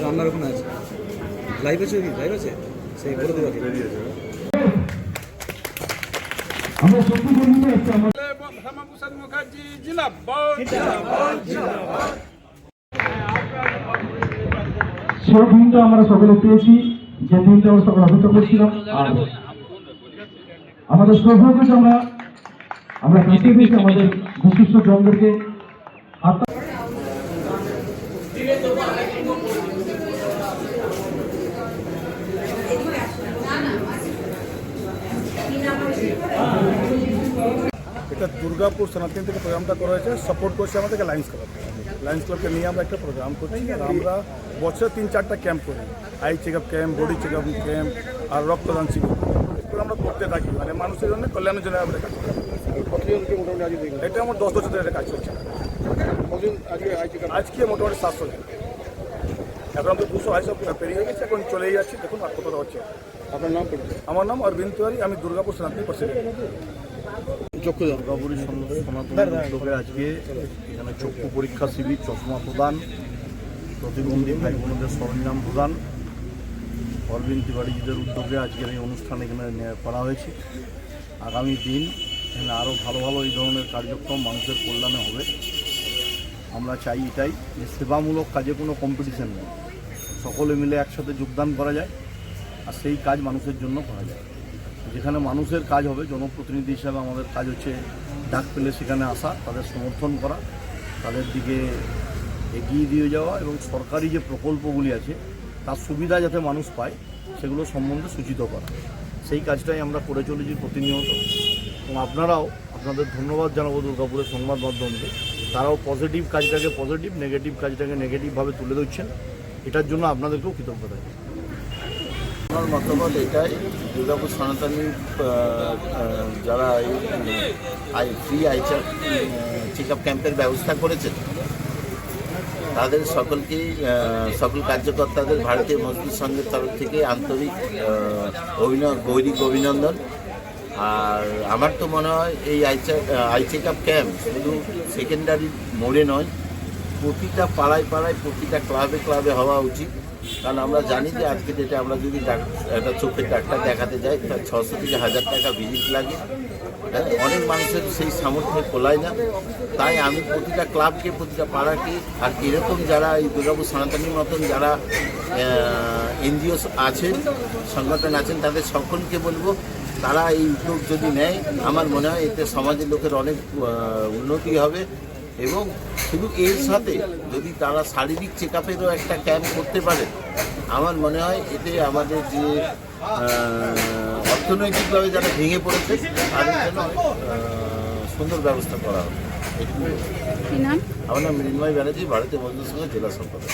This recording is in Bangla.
রান্নার ওখানে আছে লাইভ আছে লাইভ আছে সেই বলে দেওয়া আমরা সত্যি বলতে একটা আমাদের শ্যামাপ্রসাদ মুখার্জি জিন্দাবাদ সেই দিনটা আমরা সকলে পেয়েছি, যে দিনটা আমরা সকলে অপেক্ষা করছিলাম। আর আমাদের সৌভাগ্য আমরা কাছে পেয়েছি আমাদের বিশিষ্ট জনদেরকে। এটা দুর্গাপুর সনাতন থেকে প্রোগ্রামটা করা হয়েছে, সাপোর্ট করছে আমাদেরকে লায়ন্স ক্লাব। লায়ন্স ক্লাবকে নিয়ে আমরা একটা প্রোগ্রাম করছি। আর আমরা বছরে 3-4টা ক্যাম্প করি, eye check up camp, body check up camp আর রক্তদান শিবির। এগুলো আমরা করতে থাকি, মানে মানুষের জন্য, কল্যাণের জন্য আমরা কাজ করি। এটা আমার 10 বছর ধরে এটা কাজ করছে। আজকে মোটামুটি 700 জন, এখন আমরা 200-250 পেরিয়ে গেছে, এখন চলেই যাচ্ছি। দেখুন আর কতটা হচ্ছে। আপনার নাম? আমার নাম অরবিন্দ তিওয়ারি, আমি দুর্গাপুর সনাতনী প্রেসিডেন্ট। দুর্গাপুরের সনাতন উদ্যোগে আজকে এখানে চক্ষু পরীক্ষা শিবির, চশমা প্রদান, প্রতিবন্ধী ভাই বোনদের সরঞ্জাম প্রদান, অরবিন্দ তিওয়ারিজিদের উদ্যোগে আজকের এই অনুষ্ঠান এখানে করা হয়েছে। আগামী দিন এখানে আরও ভালো ভালো এই ধরনের কার্যক্রম মানুষের কল্যাণে হবে। আমরা চাই এটাই, যে সেবামূলক কাজে কোনো কম্পিটিশন নেই, সকলে মিলে একসাথে যোগদান করা যায় আর সেই কাজ মানুষের জন্য করা যায়। যেখানে মানুষের কাজ হবে, জনপ্রতিনিধি হিসাবে আমাদের কাজ হচ্ছে ডাক পেলে সেখানে আসা, তাদের সমর্থন করা, তাদের দিকে এগিয়ে দিয়ে যাওয়া এবং সরকারি যে প্রকল্পগুলি আছে তার সুবিধা যাতে মানুষ পায় সেগুলো সম্বন্ধে সূচিত করা। সেই কাজটাই আমরা করে চলেছি প্রতিনিয়ত। এবং আপনারাও, আপনাদের ধন্যবাদ জানাবো দুর্গাপুরের সংবাদ মাধ্যমকে, তারাও পজিটিভ কাজটাকে পজিটিভ, নেগেটিভ কাজটাকে নেগেটিভভাবে তুলে ধরছেন। এটার জন্য আপনাদেরকেও কৃতজ্ঞতা। আমার মতামত এটাই, দুর্গাপুর সনাতনী যারা ফ্রি আই চেক আপ ক্যাম্পের ব্যবস্থা করেছেন তাদের সকলকেই, সকল কার্যকর্তাদের ভারতীয় মজদুর সংঘের তরফ থেকে আন্তরিক গৌরিক অভিনন্দন। আর আমার তো মনে হয় এই আই চেক আপ ক্যাম্প শুধু সেকেন্ডারি মোড়ে নয়, প্রতিটা পাড়ায় পাড়ায়, প্রতিটা ক্লাবে ক্লাবে হওয়া উচিত। কারণ আমরা জানি যে আজকে ডেটে আমরা যদি একটা চোখের ডাক্তার দেখাতে যাই তার 600 থেকে 1000 টাকা ভিজিট লাগে। অনেক মানুষের সেই সামর্থ্য কোলায় না। তাই আমি প্রতিটা ক্লাবকে, প্রতিটা পাড়াকে, আর এরকম যারা এই দুর্গাপুর সনাতনীর মতন যারা এনজিও আছেন, সংগঠন আছেন, তাদের সকলকে বলবো তারা এই উদ্যোগ যদি নেয়, আমার মনে হয় এতে সমাজের লোকের অনেক উন্নতি হবে। এবং শুধু এর সাথে যদি তারা শারীরিক চেক আপেরও একটা ক্যাম্প করতে পারে, আমার মনে হয় এতে আমাদের যে অর্থনৈতিকভাবে যারা ভেঙে পড়েছে তাদের জন্য সুন্দর ব্যবস্থা করা হবে। আমার নাম মৃন্ময় ব্যানার্জি, ভারতীয় মজদুর সংঘের জেলা সম্পাদক।